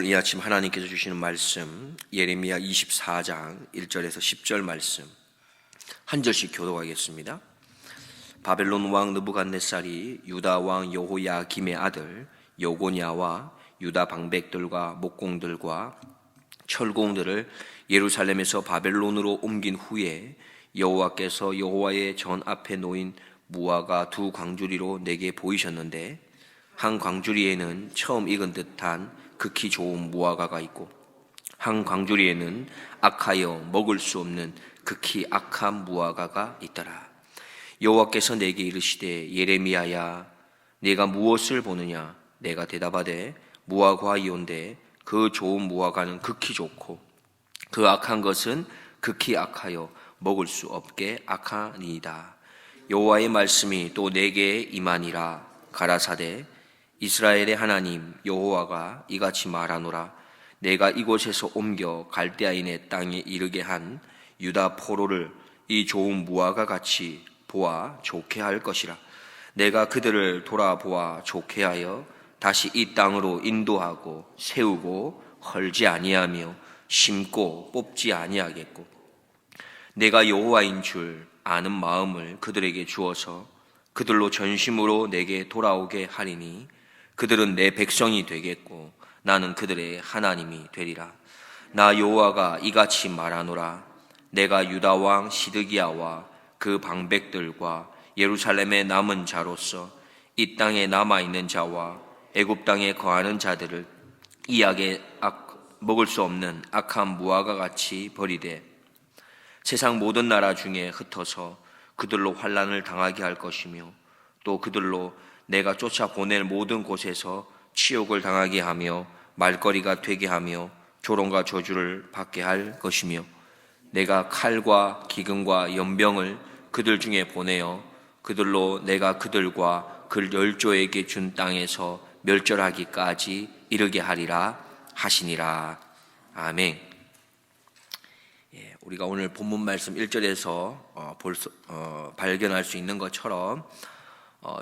이 아침 하나님께서 주시는 말씀 예레미야 24장 1절에서 10절 말씀 한 절씩 교독하겠습니다. 바벨론 왕 느부갓네살이 유다 왕 여호야김의 아들 여고냐와 유다 방백들과 목공들과 철공들을 예루살렘에서 바벨론으로 옮긴 후에 여호와께서 여호와의 전 앞에 놓인 무화과 두 광주리로 내게 보이셨는데 한 광주리에는 처음 익은 듯한 극히 좋은 무화과가 있고 한 광주리에는 악하여 먹을 수 없는 극히 악한 무화과가 있더라. 여호와께서 내게 이르시되 예레미야야 네가 무엇을 보느냐? 내가 대답하되 무화과이온데 그 좋은 무화과는 극히 좋고 그 악한 것은 극히 악하여 먹을 수 없게 악하니이다. 여호와의 말씀이 또 내게 임하니라. 가라사대 이스라엘의 하나님 여호와가 이같이 말하노라. 내가 이곳에서 옮겨 갈대아인의 땅에 이르게 한 유다 포로를 이 좋은 무화과 같이 보아 좋게 할 것이라. 내가 그들을 돌아보아 좋게 하여 다시 이 땅으로 인도하고 세우고 헐지 아니하며 심고 뽑지 아니하겠고 내가 여호와인 줄 아는 마음을 그들에게 주어서 그들로 전심으로 내게 돌아오게 하리니 그들은 내 백성이 되겠고 나는 그들의 하나님이 되리라. 나 여호와가 이같이 말하노라. 내가 유다 왕 시드기야와 그 방백들과 예루살렘의 남은 자로서 이 땅에 남아있는 자와 애굽 땅에 거하는 자들을 이 악에 먹을 수 없는 악한 무화과 같이 버리되 세상 모든 나라 중에 흩어서 그들로 환난을 당하게 할 것이며 또 그들로 내가 쫓아보낼 모든 곳에서 치욕을 당하게 하며 말거리가 되게 하며 조롱과 저주를 받게 할 것이며 내가 칼과 기근과 연병을 그들 중에 보내어 그들로 내가 그들과 그 열조에게 준 땅에서 멸절하기까지 이르게 하리라 하시니라. 아멘. 우리가 오늘 본문 말씀 1절에서 발견할 수 있는 것처럼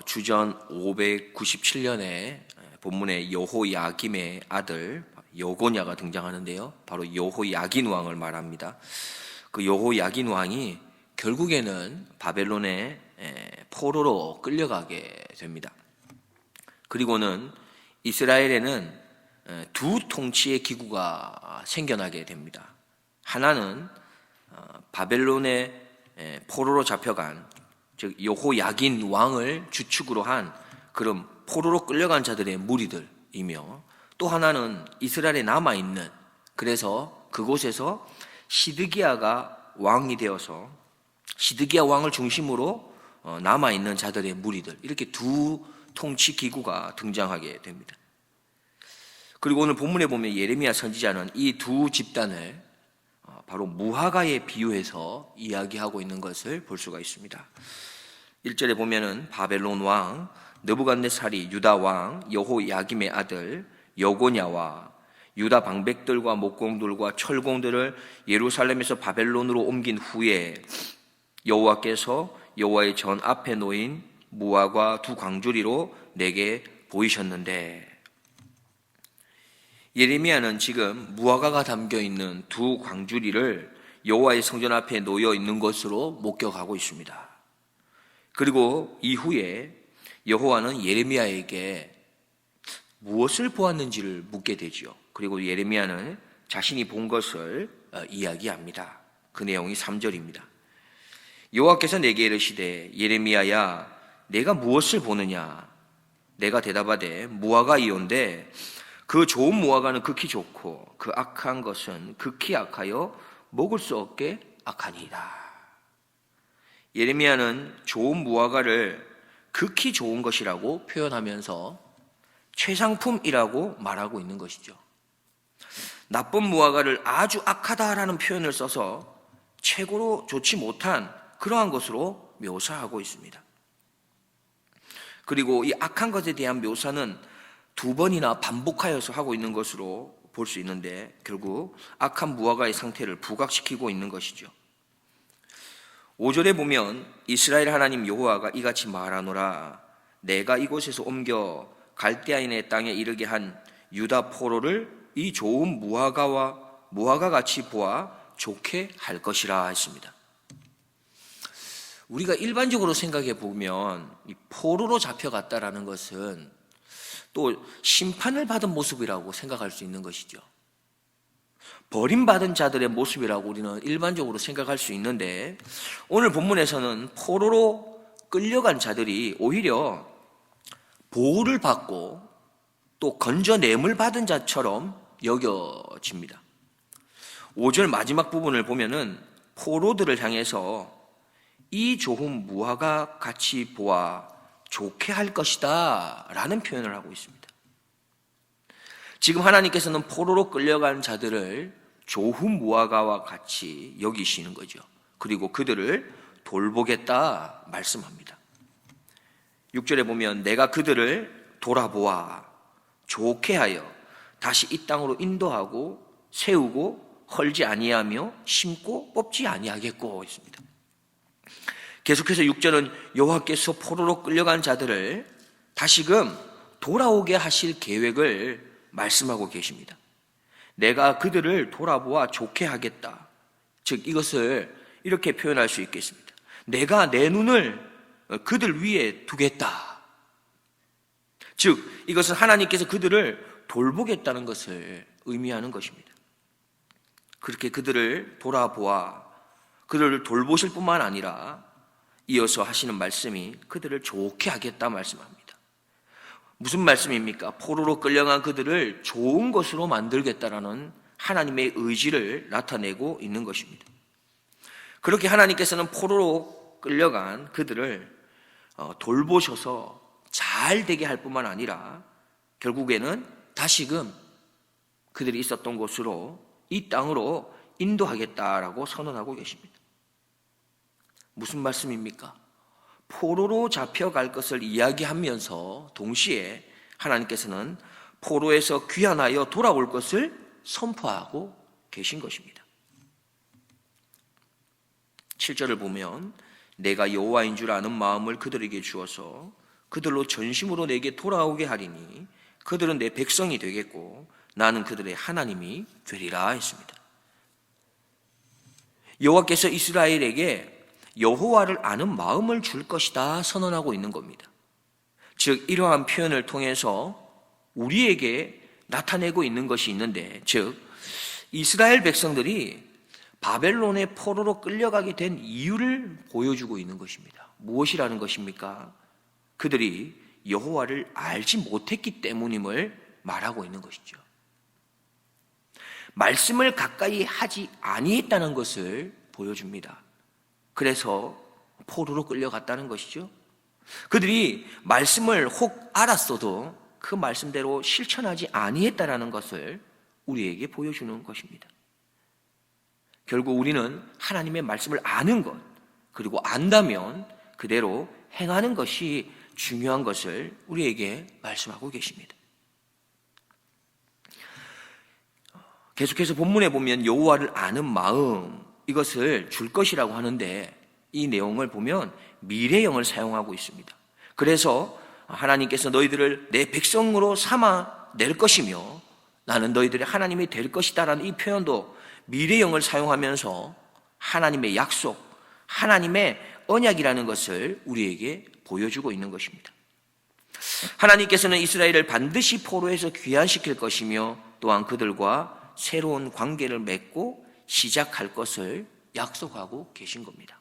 주전 597년에 본문에 여호야김의 아들 여고냐가 등장하는데요. 바로 여호야긴 왕을 말합니다. 그 여호야긴 왕이 결국에는 바벨론의 포로로 끌려가게 됩니다. 그리고는 이스라엘에는 두 통치의 기구가 생겨나게 됩니다. 하나는 바벨론의 포로로 잡혀간 즉 여호야긴 왕을 주축으로 한 그런 포로로 끌려간 자들의 무리들이며 또 하나는 이스라엘에 남아있는 그래서 그곳에서 시드기야가 왕이 되어서 시드기야 왕을 중심으로 남아있는 자들의 무리들 이렇게 두 통치 기구가 등장하게 됩니다. 그리고 오늘 본문에 보면 예레미야 선지자는 이 두 집단을 바로 무화과에 비유해서 이야기하고 있는 것을 볼 수가 있습니다. 1절에 보면은 바벨론 왕 느부갓네살이 유다 왕 여호야김의 아들 여고냐와 유다 방백들과 목공들과 철공들을 예루살렘에서 바벨론으로 옮긴 후에 여호와께서 여호와의 전 앞에 놓인 무화과 두 광주리로 내게 보이셨는데 예레미야는 지금 무화과가 담겨있는 두 광주리를 여호와의 성전 앞에 놓여 있는 것으로 목격하고 있습니다. 그리고 이후에 여호와는 예레미야에게 무엇을 보았는지를 묻게 되죠. 그리고 예레미야는 자신이 본 것을 이야기합니다. 그 내용이 3절입니다. 여호와께서 내게 이르시되 예레미야야 내가 무엇을 보느냐? 내가 대답하되 무화과이온데 그 좋은 무화과는 극히 좋고 그 악한 것은 극히 악하여 먹을 수 없게 악하니이다. 예레미야는 좋은 무화과를 극히 좋은 것이라고 표현하면서 최상품이라고 말하고 있는 것이죠. 나쁜 무화과를 아주 악하다라는 표현을 써서 최고로 좋지 못한 그러한 것으로 묘사하고 있습니다. 그리고 이 악한 것에 대한 묘사는 두 번이나 반복하여서 하고 있는 것으로 볼 수 있는데 결국 악한 무화과의 상태를 부각시키고 있는 것이죠. 5절에 보면 이스라엘 하나님 여호와가 이같이 말하노라. 내가 이곳에서 옮겨 갈대아인의 땅에 이르게 한 유다 포로를 이 좋은 무화과 같이 보아 좋게 할 것이라 했습니다. 우리가 일반적으로 생각해 보면 이 포로로 잡혀갔다라는 것은 또 심판을 받은 모습이라고 생각할 수 있는 것이죠. 버림받은 자들의 모습이라고 우리는 일반적으로 생각할 수 있는데, 오늘 본문에서는 포로로 끌려간 자들이 오히려 보호를 받고 또 건져냄을 받은 자처럼 여겨집니다. 5절 마지막 부분을 보면은 포로들을 향해서 이 좋은 무화과 같이 보아 좋게 할 것이다 라는 표현을 하고 있습니다. 지금 하나님께서는 포로로 끌려간 자들을 좋은 무화과와 같이 여기시는 거죠. 그리고 그들을 돌보겠다 말씀합니다. 6절에 보면 내가 그들을 돌아보아 좋게 하여 다시 이 땅으로 인도하고 세우고 헐지 아니하며 심고 뽑지 아니하겠고 있습니다. 계속해서 6절은 여호와께서 포로로 끌려간 자들을 다시금 돌아오게 하실 계획을 말씀하고 계십니다. 내가 그들을 돌아보아 좋게 하겠다. 즉 이것을 이렇게 표현할 수 있겠습니다. 내가 내 눈을 그들 위에 두겠다. 즉 이것은 하나님께서 그들을 돌보겠다는 것을 의미하는 것입니다. 그렇게 그들을 돌아보아 그들을 돌보실 뿐만 아니라 이어서 하시는 말씀이 그들을 좋게 하겠다 말씀합니다. 무슨 말씀입니까? 포로로 끌려간 그들을 좋은 것으로 만들겠다라는 하나님의 의지를 나타내고 있는 것입니다. 그렇게 하나님께서는 포로로 끌려간 그들을 돌보셔서 잘 되게 할 뿐만 아니라 결국에는 다시금 그들이 있었던 곳으로 이 땅으로 인도하겠다라고 선언하고 계십니다. 무슨 말씀입니까? 포로로 잡혀갈 것을 이야기하면서 동시에 하나님께서는 포로에서 귀환하여 돌아올 것을 선포하고 계신 것입니다. 7절을 보면 내가 여호와인 줄 아는 마음을 그들에게 주어서 그들로 전심으로 내게 돌아오게 하리니 그들은 내 백성이 되겠고 나는 그들의 하나님이 되리라 했습니다. 여호와께서 이스라엘에게 여호와를 아는 마음을 줄 것이다 선언하고 있는 겁니다. 즉 이러한 표현을 통해서 우리에게 나타내고 있는 것이 있는데, 즉 이스라엘 백성들이 바벨론의 포로로 끌려가게 된 이유를 보여주고 있는 것입니다. 무엇이라는 것입니까? 그들이 여호와를 알지 못했기 때문임을 말하고 있는 것이죠. 말씀을 가까이 하지 아니했다는 것을 보여줍니다. 그래서 포로로 끌려갔다는 것이죠. 그들이 말씀을 혹 알았어도 그 말씀대로 실천하지 아니했다라는 것을 우리에게 보여주는 것입니다. 결국 우리는 하나님의 말씀을 아는 것, 그리고 안다면 그대로 행하는 것이 중요한 것을 우리에게 말씀하고 계십니다. 계속해서 본문에 보면 여호와를 아는 마음, 이것을 줄 것이라고 하는데 이 내용을 보면 미래형을 사용하고 있습니다. 그래서 하나님께서 너희들을 내 백성으로 삼아 낼 것이며 나는 너희들의 하나님이 될 것이다라는 이 표현도 미래형을 사용하면서 하나님의 약속, 하나님의 언약이라는 것을 우리에게 보여주고 있는 것입니다. 하나님께서는 이스라엘을 반드시 포로에서 귀환시킬 것이며 또한 그들과 새로운 관계를 맺고 시작할 것을 약속하고 계신 겁니다.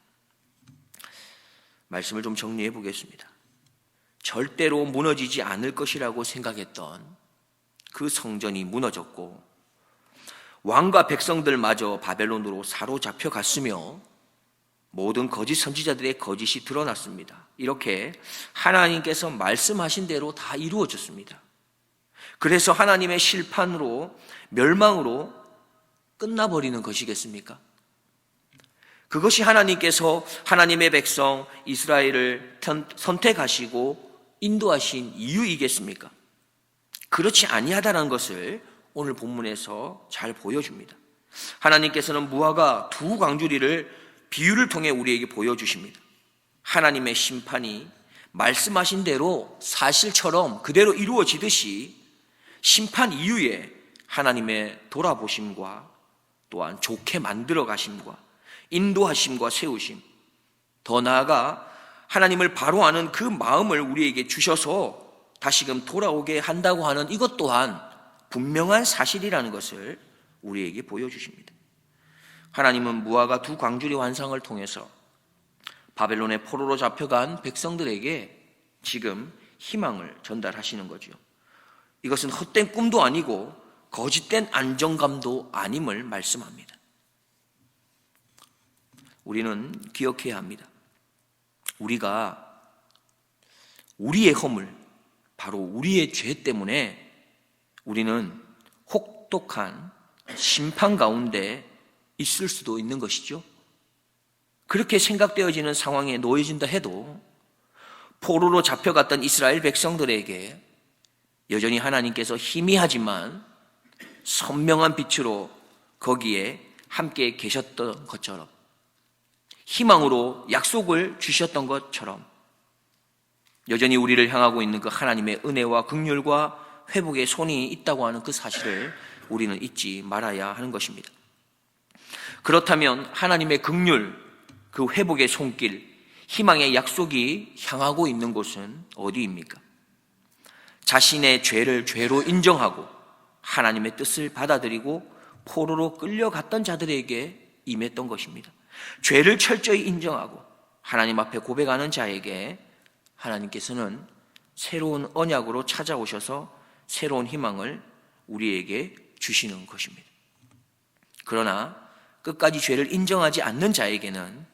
말씀을 좀 정리해 보겠습니다. 절대로 무너지지 않을 것이라고 생각했던 그 성전이 무너졌고 왕과 백성들마저 바벨론으로 사로잡혀 갔으며 모든 거짓 선지자들의 거짓이 드러났습니다. 이렇게 하나님께서 말씀하신 대로 다 이루어졌습니다. 그래서 하나님의 심판으로 멸망으로 끝나버리는 것이겠습니까? 그것이 하나님께서 하나님의 백성 이스라엘을 선택하시고 인도하신 이유이겠습니까? 그렇지 아니하다는 것을 오늘 본문에서 잘 보여줍니다. 하나님께서는 무화과 두 광주리를 비유를 통해 우리에게 보여주십니다. 하나님의 심판이 말씀하신 대로 사실처럼 그대로 이루어지듯이 심판 이후에 하나님의 돌아보심과 또한 좋게 만들어 가심과 인도하심과 세우심, 더 나아가 하나님을 바로 아는 그 마음을 우리에게 주셔서 다시금 돌아오게 한다고 하는 이것 또한 분명한 사실이라는 것을 우리에게 보여주십니다. 하나님은 무화과 두 광주리 환상을 통해서 바벨론의 포로로 잡혀간 백성들에게 지금 희망을 전달하시는 거죠. 이것은 헛된 꿈도 아니고 거짓된 안정감도 아님을 말씀합니다. 우리는 기억해야 합니다. 우리가 우리의 허물, 바로 우리의 죄 때문에 우리는 혹독한 심판 가운데 있을 수도 있는 것이죠. 그렇게 생각되어지는 상황에 놓여진다 해도 포로로 잡혀갔던 이스라엘 백성들에게 여전히 하나님께서 희미하지만 선명한 빛으로 거기에 함께 계셨던 것처럼, 희망으로 약속을 주셨던 것처럼 여전히 우리를 향하고 있는 그 하나님의 은혜와 긍휼과 회복의 손이 있다고 하는 그 사실을 우리는 잊지 말아야 하는 것입니다. 그렇다면 하나님의 긍휼, 그 회복의 손길, 희망의 약속이 향하고 있는 곳은 어디입니까? 자신의 죄를 죄로 인정하고 하나님의 뜻을 받아들이고 포로로 끌려갔던 자들에게 임했던 것입니다. 죄를 철저히 인정하고 하나님 앞에 고백하는 자에게 하나님께서는 새로운 언약으로 찾아오셔서 새로운 희망을 우리에게 주시는 것입니다. 그러나 끝까지 죄를 인정하지 않는 자에게는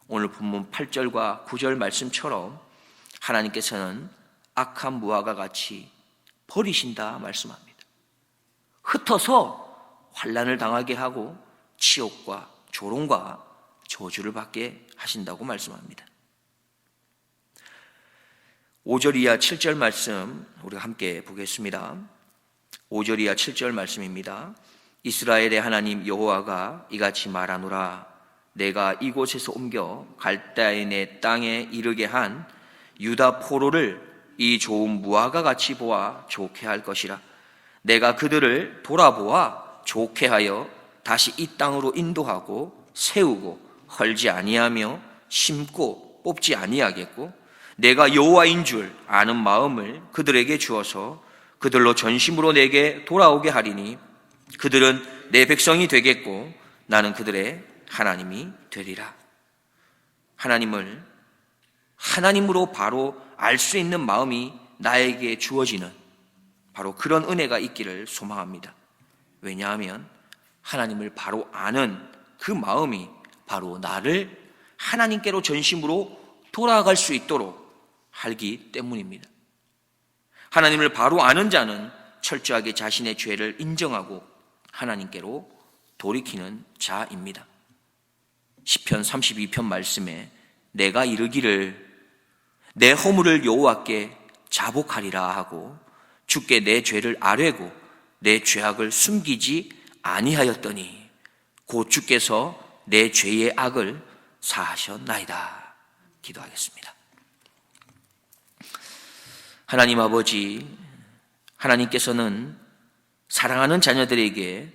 오늘 본문 8절과 9절 말씀처럼 하나님께서는 악한 무화과 같이 버리신다 말씀합니다. 흩어서 환난을 당하게 하고 치욕과 조롱과 저주를 받게 하신다고 말씀합니다. 5절 이하 7절 말씀 우리가 함께 보겠습니다. 5절 이하 7절 말씀입니다. 이스라엘의 하나님 여호와가 이같이 말하노라. 내가 이곳에서 옮겨 갈대아인의 땅에 이르게 한 유다 포로를 이 좋은 무화과 같이 보아 좋게 할 것이라. 내가 그들을 돌아보아 좋게 하여 다시 이 땅으로 인도하고 세우고 헐지 아니하며 심고 뽑지 아니하겠고, 내가 여호와인 줄 아는 마음을 그들에게 주어서 그들로 전심으로 내게 돌아오게 하리니 그들은 내 백성이 되겠고 나는 그들의 하나님이 되리라. 하나님을 하나님으로 바로 알 수 있는 마음이 나에게 주어지는 바로 그런 은혜가 있기를 소망합니다. 왜냐하면 하나님을 바로 아는 그 마음이 바로 나를 하나님께로 전심으로 돌아갈 수 있도록 하기 때문입니다. 하나님을 바로 아는 자는 철저하게 자신의 죄를 인정하고 하나님께로 돌이키는 자입니다. 시편 32편 말씀에 내가 이르기를 내 허물을 여호와께 자복하리라 하고 주께 내 죄를 아뢰고 내 죄악을 숨기지 아니하였더니 곧 주께서 내 죄의 악을 사하셨나이다. 기도하겠습니다. 하나님 아버지, 하나님께서는 사랑하는 자녀들에게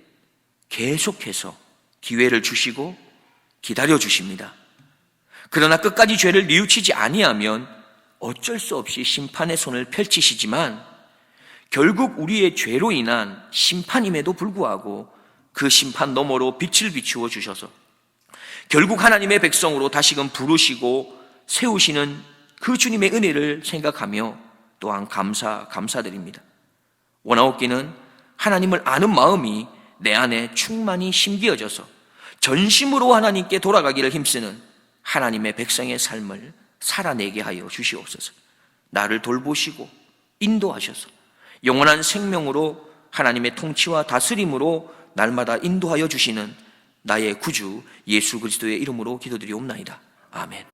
계속해서 기회를 주시고 기다려 주십니다. 그러나 끝까지 죄를 뉘우치지 아니하면 어쩔 수 없이 심판의 손을 펼치시지만 결국 우리의 죄로 인한 심판임에도 불구하고 그 심판 너머로 빛을 비추어 주셔서 결국 하나님의 백성으로 다시금 부르시고 세우시는 그 주님의 은혜를 생각하며 또한 감사드립니다. 원하옵기는 하나님을 아는 마음이 내 안에 충만히 심기어져서 전심으로 하나님께 돌아가기를 힘쓰는 하나님의 백성의 삶을 살아내게 하여 주시옵소서. 나를 돌보시고 인도하셔서 영원한 생명으로 하나님의 통치와 다스림으로 날마다 인도하여 주시는 나의 구주 예수 그리스도의 이름으로 기도드리옵나이다. 아멘.